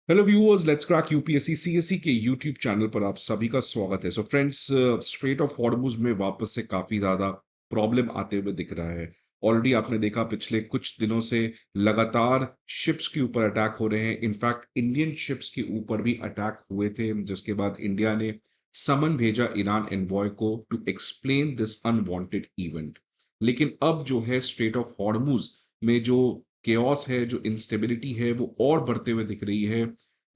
Hello viewers, let's crack UPSC CSC के YouTube channel पर आप सभी का स्वागत है। So friends, straight of Hormuz में वापस से काफी ज्यादा प्रॉब्लम आते हुए दिख रहा है। ऑलरेडी आपने देखा पिछले कुछ दिनों से लगातार शिप्स के ऊपर अटैक हो रहे हैं। इनफैक्ट इंडियन शिप्स के ऊपर भी अटैक हुए थे, जिसके बाद इंडिया ने समन भेजा ईरान एनवॉय को to explain this unwanted event. लेकिन अब जो है स्ट्रेट ऑफ हॉर्मुज में जो केओस है, जो इंस्टेबिलिटी है, वो और बढ़ते हुए दिख रही है।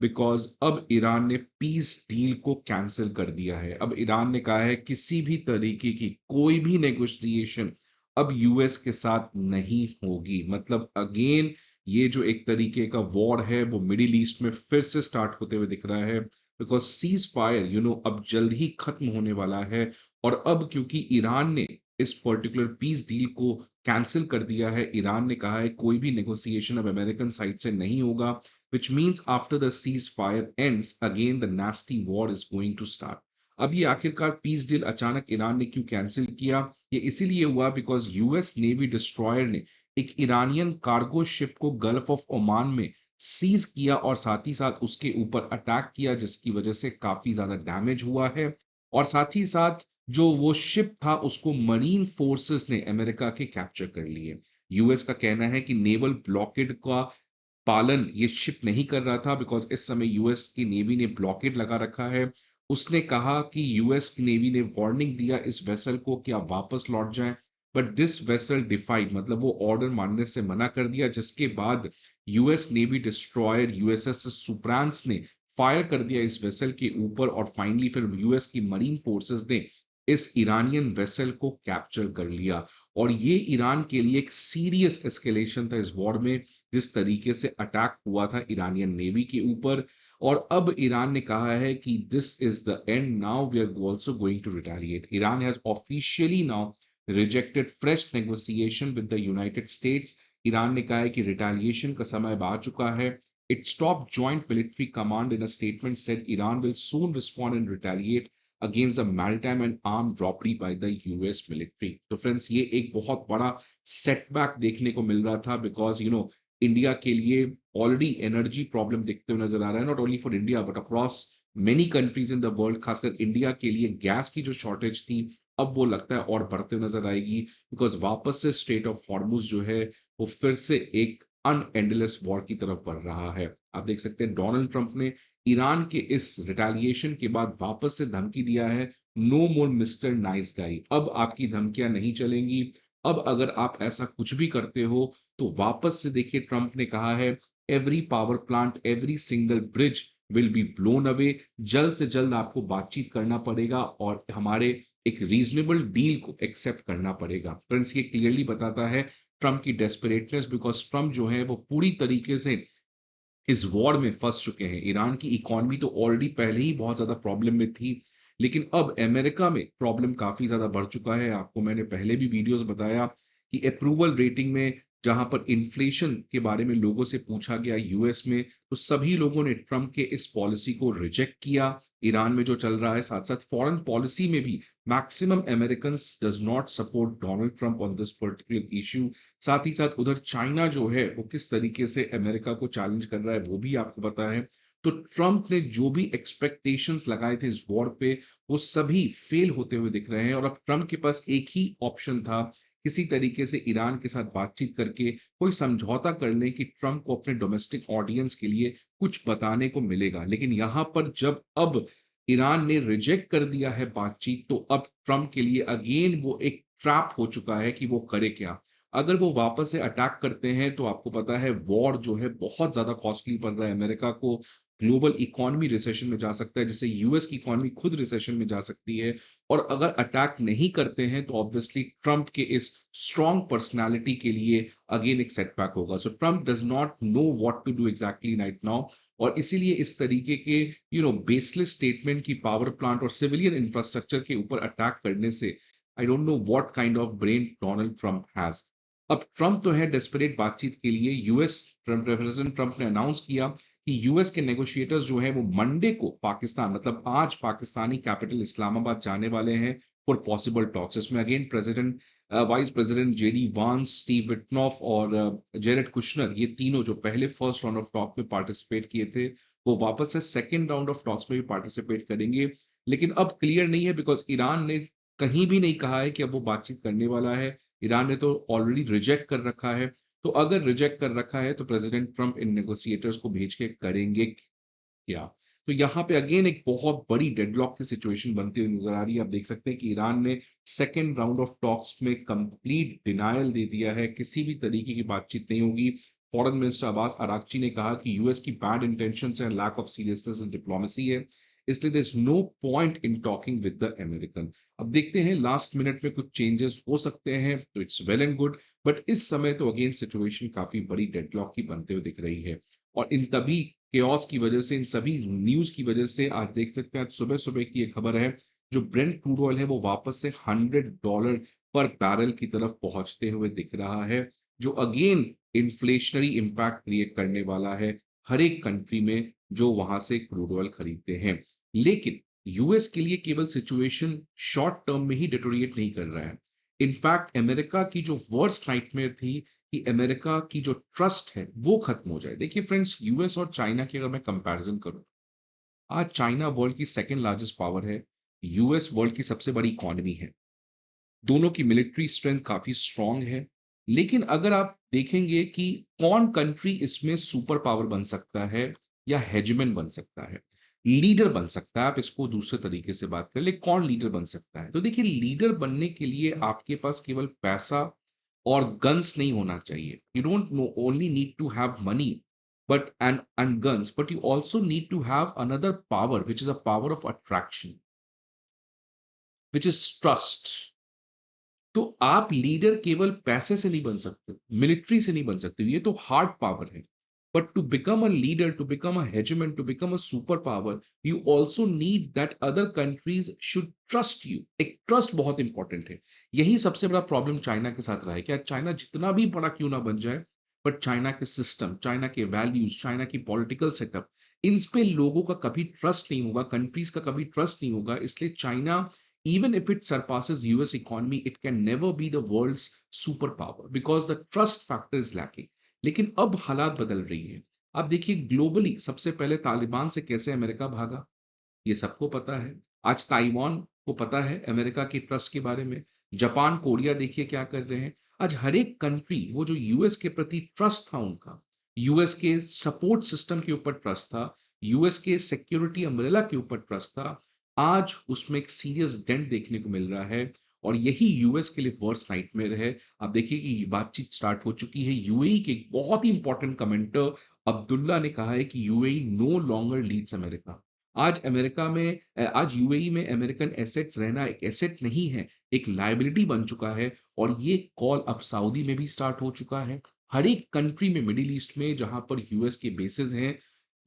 बिकॉज अब ईरान ने पीस डील को कैंसिल कर दिया है। अब ईरान ने कहा है किसी भी तरीके की कोई भी नेगोशिएशन अब यूएस के साथ नहीं होगी। मतलब अगेन ये जो एक तरीके का वॉर है वो मिडिल ईस्ट में फिर से स्टार्ट होते हुए दिख रहा है। बिकॉज सीज फायर अब जल्द ही खत्म होने वाला है। और अब क्योंकि ईरान ने इस पर्टिकुलर पीस डील को कैंसिल कर दिया है, ईरान ने कहा है कोई भी नेगोशिएशन अब अमेरिकन साइड से नहीं होगा, which means after the ceasefire ends, again the nasty war is going to start. अब ये आखिरकार पीस डील अचानक ईरान ने क्यों कैंसिल किया? ये इसीलिए हुआ बिकॉज यूएस नेवी डिस्ट्रॉयर ने एक ईरानियन कार्गो शिप को गल्फ ऑफ ओमान में सीज किया और साथ ही साथ उसके ऊपर अटैक किया, जिसकी वजह से काफी ज्यादा डैमेज हुआ है। और साथ ही साथ जो वो शिप था उसको मरीन फोर्सेस ने अमेरिका के कैप्चर कर लिए। यूएस का कहना है कि नेवल ब्लॉकेड का पालन ये शिप नहीं कर रहा था, बिकॉज इस समय यूएस की नेवी ने ब्लॉकेड लगा रखा है। उसने कहा कि यूएस की नेवी ने वार्निंग दिया इस वेसल को कि आप वापस लौट जाएं, बट दिस वेसल डिफाइड, मतलब वो ऑर्डर मानने से मना कर दिया, जिसके बाद यूएस नेवी डिस्ट्रॉयर यूएसएस सुप्रांस ने फायर कर दिया इस वेसल के ऊपर। और फाइनली फिर यूएस की मरीन फोर्सेस ने इस ईरानियन वेसल को कैप्चर कर लिया। और ये ईरान के लिए एक सीरियस एस्केलेशन था इस वॉर में, जिस तरीके से अटैक हुआ था ईरानियन नेवी के ऊपर। और अब ईरान ने कहा है कि this is the end, now we are also going to retaliate. Iran has officially now rejected fresh negotiation with the United States. Iran ने कहा है कि रिटेलिएशन का समय आ चुका है। Its top joint military command in a statement said Iran will soon respond and retaliate against the maritime and armed robbery by the US military. तो friends, ये एक बहुत बड़ा सेटबैक देखने को मिल रहा था, बिकॉज इंडिया के लिए ऑलरेडी एनर्जी प्रॉब्लम दिखते हुए नजर आ रहा है, not only for India but across many countries in the world. खासकर इंडिया के लिए गैस की जो शॉर्टेज थी, अब वो लगता है और बढ़ते हुए नजर आएगी। बिकॉज वापस से स्ट्रेट ऑफ हॉर्मुज जो है वो फिर से एक अनएंडलेस वॉर की तरफ बढ़ रहा है। आप देख सकते हैं डोनाल्ड ट्रंप ने ईरान के इस रिटेलिएशन के बाद वापस से धमकी दिया है, नो मोर मिस्टर नाइस गाई, अब आपकी धमकियां नहीं चलेंगी। अब अगर आप ऐसा कुछ भी करते हो तो वापस से देखिए, ट्रंप ने कहा है every power plant, every single bridge will be blown away. जल्द से जल्द आपको बातचीत करना पड़ेगा और हमारे एक रीजनेबल डील को एक्सेप्ट करना पड़ेगा। फ्रेंड्स, ये क्लियरली बताता है ट्रंप की डेस्परेटनेस, बिकॉज ट्रंप जो है वो पूरी तरीके से इस वॉर में फंस चुके हैं। ईरान की इकोनॉमी तो ऑलरेडी पहले ही बहुत ज्यादा प्रॉब्लम में थी, लेकिन अब अमेरिका में प्रॉब्लम काफी ज्यादा बढ़ चुका है। आपको मैंने पहले भी वीडियोस बताया कि अप्रूवल रेटिंग में जहां पर इन्फ्लेशन के बारे में लोगों से पूछा गया यूएस में, तो सभी लोगों ने ट्रंप के इस पॉलिसी को रिजेक्ट किया। ईरान में जो चल रहा है, साथ साथ फॉरेन पॉलिसी में भी maximum American does not support Donald Trump on this particular issue. साथ ही साथ उधर चाइना जो है वो किस तरीके से अमेरिका को चैलेंज कर रहा है वो भी आपको पता है। तो ट्रंप ने जो भी एक्सपेक्टेशंस लगाए थे इस वॉर पे, वो सभी फेल होते हुए दिख रहे हैं। और अब ट्रंप के पास एक ही ऑप्शन था, किसी तरीके से ईरान के साथ बातचीत करके कोई समझौता कर लें कि ट्रंप को अपने डोमेस्टिक ऑडियंस के लिए कुछ बताने को मिलेगा। लेकिन यहां पर जब अब ईरान ने रिजेक्ट कर दिया है बातचीत, तो अब ट्रंप के लिए अगेन वो एक ट्रैप हो चुका है कि वो करे क्या। अगर वो वापस से अटैक करते हैं तो आपको पता है वॉर जो है बहुत ज्यादा कॉस्टली पड़ रहा है अमेरिका को। ग्लोबल इकोनॉमी रिसेशन में जा सकता है, जिससे यूएस की इकोनॉमी खुद रिसेशन में जा सकती है। और अगर अटैक नहीं करते हैं तो ऑब्वियसली ट्रंप के इस स्ट्रॉन्ग पर्सनालिटी के लिए अगेन एक सेटबैक होगा। So Trump does not know what to do exactly right now. और इसीलिए इस तरीके के बेसलेस स्टेटमेंट की पावर प्लांट और सिविलियन इंफ्रास्ट्रक्चर के ऊपर अटैक करने से I don't know what kind of brain Donald Trump has. अब ट्रंप तो है डेस्परेट बातचीत के लिए। यूएस प्रेसिडेंट ट्रंप ने अनाउंस किया कि यूएस के नेगोशिएटर्स जो है वो मंडे को पाकिस्तान, मतलब आज पाकिस्तानी कैपिटल इस्लामाबाद जाने वाले हैं फॉर पॉसिबल टॉक्स। इसमें again president vice president JD वांस, स्टीव विटनॉफ और जेरेड कुशनर, ये तीनों जो पहले फर्स्ट राउंड ऑफ टॉक में पार्टिसिपेट किए थे, वो वापस से सेकंड राउंड ऑफ टॉक्स में भी पार्टिसिपेट करेंगे। लेकिन अब क्लियर नहीं है बिकॉज़ ईरान ने कहीं भी नहीं कहा है कि अब वो बातचीत करने वाला है। ईरान ने तो ऑलरेडी रिजेक्ट कर रखा है। तो अगर रिजेक्ट कर रखा है तो प्रेसिडेंट ट्रम्प इन नेगोशिएटर्स को भेज के करेंगे क्या? तो यहाँ पे अगेन एक बहुत बड़ी डेडलॉक की सिचुएशन बनती हुई नज़र आ रही है। आप देख सकते हैं कि ईरान ने सेकंड राउंड ऑफ टॉक्स में कंप्लीट डिनायल दे दिया है, किसी भी तरीके की बातचीत नहीं होगी। फॉरेन मिनिस्टर अब्बास अरागची ने कहा कि यूएस की bad intentions and lack of seriousness in diplomacy है, इसलिए there is no point in talking with the American. अब देखते हैं लास्ट मिनट में कुछ चेंजेस हो सकते हैं, तो it's well and good, but इस समय तो अगेन सिचुएशन काफ़ी बड़ी डेडलॉक की बनते हुए दिख रही है। और इन तभी केओस की वजह से, इन सभी न्यूज़ की वजह से आज देख सकते हैं, आज सुबह-सुबह की एक खबर है, जो ब्रेंट क्रूड ऑयल है वो वापस से $100 पर बैरल की तरफ पहुँचते हुए दिख रहा है, जो अगेन इन्फ्लेशनरी इम्पैक्ट क्रिएट करने वाला है हर एक कंट्री में जो वहाँ से क्रूड ऑयल खरीदते हैं। लेकिन यूएस के लिए केवल सिचुएशन शॉर्ट टर्म में ही डिटोरिएट नहीं कर रहा है। इनफैक्ट अमेरिका की जो वर्स्ट नाइटमेयर थी कि अमेरिका की जो ट्रस्ट है वो खत्म हो जाए। देखिए फ्रेंड्स, यूएस और चाइना की अगर मैं कंपैरिजन करूं, आज चाइना वर्ल्ड की सेकंड लार्जेस्ट पावर है, यूएस वर्ल्ड की सबसे बड़ी इकोनॉमी है, दोनों की मिलिट्री स्ट्रेंथ काफी स्ट्रांग है। लेकिन अगर आप देखेंगे कि कौन कंट्री इसमें सुपर पावर बन सकता है या हेजमन बन सकता है, लीडर बन सकता है, आप इसको दूसरे तरीके से बात कर ले, कौन लीडर बन सकता है, तो देखिए लीडर बनने के लिए आपके पास केवल पैसा और गन्स नहीं होना चाहिए। You don't know only need to have money but and guns, but you also need to have another power which is a power of attraction, which is trust. तो आप लीडर केवल पैसे से नहीं बन सकते, मिलिट्री से नहीं बन सकते, ये तो हार्ड पावर है। But to become a leader, to become a hegemon, to become a super power, you also need that other countries should trust you. एक ट्रस्ट बहुत इंपॉर्टेंट है। यही सबसे बड़ा प्रॉब्लम चाइना के साथ रहा है। क्या चाइना जितना भी बड़ा क्यों ना बन जाए, बट चाइना के सिस्टम, चाइना के वैल्यूज, चाइना की पॉलिटिकल सेटअप, इन पे लोगों का कभी ट्रस्ट नहीं होगा, कंट्रीज का कभी ट्रस्ट नहीं होगा। इसलिए China, even if it surpasses US economy, it can never be the world's superpower because the trust factor is lacking. लेकिन अब हालात बदल रही है। आप देखिए ग्लोबली सबसे पहले तालिबान से कैसे अमेरिका भागा, ये सबको पता है। आज ताइवान को पता है अमेरिका की ट्रस्ट के बारे में। जापान, कोरिया देखिए क्या कर रहे हैं। आज हर एक कंट्री, वो जो यूएस के प्रति ट्रस्ट था उनका, यूएस के सपोर्ट सिस्टम के ऊपर ट्रस्ट था, यूएस के सिक्योरिटी अम्ब्रेला के ऊपर ट्रस्ट था, आज उसमें एक सीरियस डेंट देखने को मिल रहा है। और यही यूएस के लिए वर्स्ट नाइटमेयर है। आप देखिए कि ये बातचीत स्टार्ट हो चुकी है। यूएई के एक बहुत ही इंपॉर्टेंट कमेंटर अब्दुल्ला ने कहा है कि UAE no longer leads America. आज अमेरिका में आज यूएई में अमेरिकन एसेट्स रहना एक एसेट नहीं है, एक लायबिलिटी बन चुका है। और ये कॉल अब सऊदी में भी स्टार्ट हो चुका है। हर एक कंट्री में, मिडिल ईस्ट में जहाँ पर यूएस के बेसेस हैं,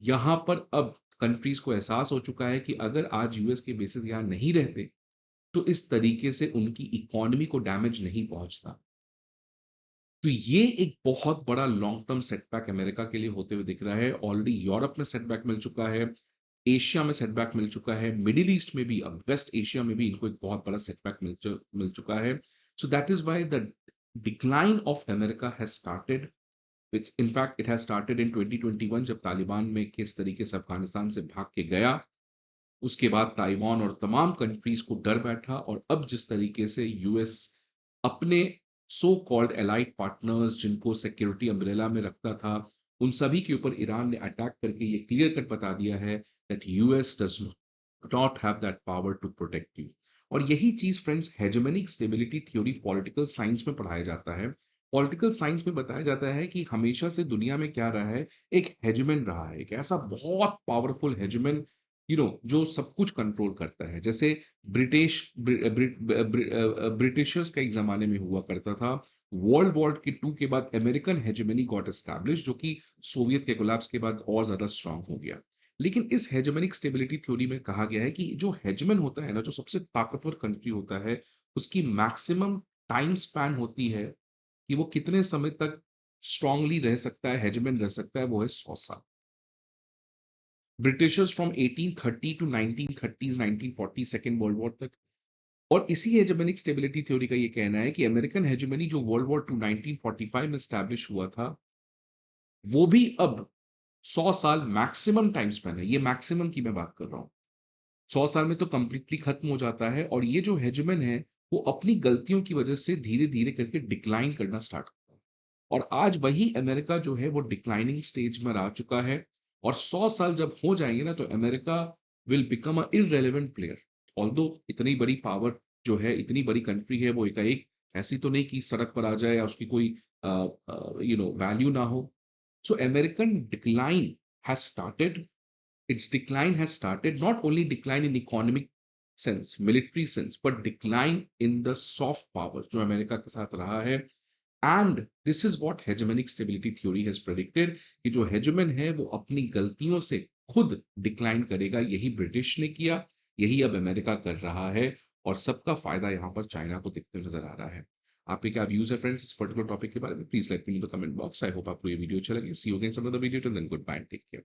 यहाँ पर अब कंट्रीज को एहसास हो चुका है कि अगर आज यूएस के बेसेस यहाँ नहीं रहते, तो इस तरीके से उनकी इकोनॉमी को डैमेज नहीं पहुंचता। तो ये एक बहुत बड़ा लॉन्ग टर्म सेटबैक अमेरिका के लिए होते हुए दिख रहा है। ऑलरेडी यूरोप में सेटबैक मिल चुका है, एशिया में सेटबैक मिल चुका है, मिडिल ईस्ट में भी, अब वेस्ट एशिया में भी इनको एक बहुत बड़ा सेटबैक मिल चुका है। So that is why the decline of America has started, which in fact it has started in 2021, जब तालिबान में किस तरीके से अफगानिस्तान से भाग के गया। उसके बाद ताइवान और तमाम कंट्रीज को डर बैठा, और अब जिस तरीके से यूएस अपने सो कॉल्ड एलाइड पार्टनर्स, जिनको सिक्योरिटी अम्ब्रेला में रखता था, उन सभी के ऊपर ईरान ने अटैक करके ये क्लियर कट बता दिया है that US does not have that power to protect you. और यही चीज friends, hegemonic stability theory political science में पढ़ाया जाता है। पॉलिटिकल साइंस में बताया जाता है कि हमेशा से दुनिया में क्या रहा है, एक हेजेमन रहा है, एक ऐसा बहुत पावरफुल हेजेमन, जो सब कुछ कंट्रोल करता है। जैसे ब्रिटिशर्स का एक जमाने में हुआ करता था। वर्ल्ड वॉर के टू के बाद अमेरिकन हेजेमनी गॉट एस्टैब्लिश, जो कि सोवियत के कोलैप्स के बाद और ज्यादा स्ट्रांग हो गया। लेकिन इस हेजेमनिक स्टेबिलिटी थ्योरी में कहा गया है कि जो हेजेमन होता है ना, जो सबसे ताकतवर कंट्री होता है, उसकी मैक्सिमम टाइम स्पैन होती है कि वो कितने समय तक स्ट्रांगली रह सकता है, हेजेमन रह सकता है, वो है 100 साल। Britishers from 1830 to 1930s, 1940, second world war तक, और इसी हेजेमोनिक स्टेबिलिटी थ्योरी का ये कहना है कि अमेरिकन हेजेमनी जो वर्ल्ड वॉर 2 1945 में एस्टैब्लिश हुआ था, वो भी अब 100 साल मैक्सिमम टाइम स्पैन है, ये मैक्सिमम की मैं बात कर रहा हूँ। 100 साल में तो कंप्लीटली खत्म हो जाता है और ये जो हेजेमन है, वो अपनी गलतियों की वजह से धीरे-धीरे करके डिक्लाइन करना स्टार्ट करता है। और आज वही अमेरिका जो है वो डिक्लाइनिंग स्टेज में आ चुका है और 100 साल जब हो जाएँगे ना तो America will become a irrelevant player. Although इतनी बड़ी पावर जो है, इतनी बड़ी कंट्री है, वो एकाएक ऐसी तो नहीं कि सड़क पर आ जाए या उसकी कोई वैल्यू ना हो। सो American decline has started, its decline has started, not only decline in economic sense, military sense, but decline in the soft power जो अमेरिका के साथ रहा है। And this is what hegemonic stability theory has predicted कि जो हेजेमन है वो अपनी गलतियों से खुद डिक्लाइन करेगा। यही ब्रिटिश ने किया, यही अब अमेरिका कर रहा है और सबका फायदा यहाँ पर चाइना को दिखते नजर आ रहा है। आपके क्या व्यूज है फ्रेंड्स इस पर्टिकुलर टॉपिक के बारे में? Please let me in the comment box. I hope आपको ये वीडियो अच्छा लगे। See you again some other video, till then goodbye, take care.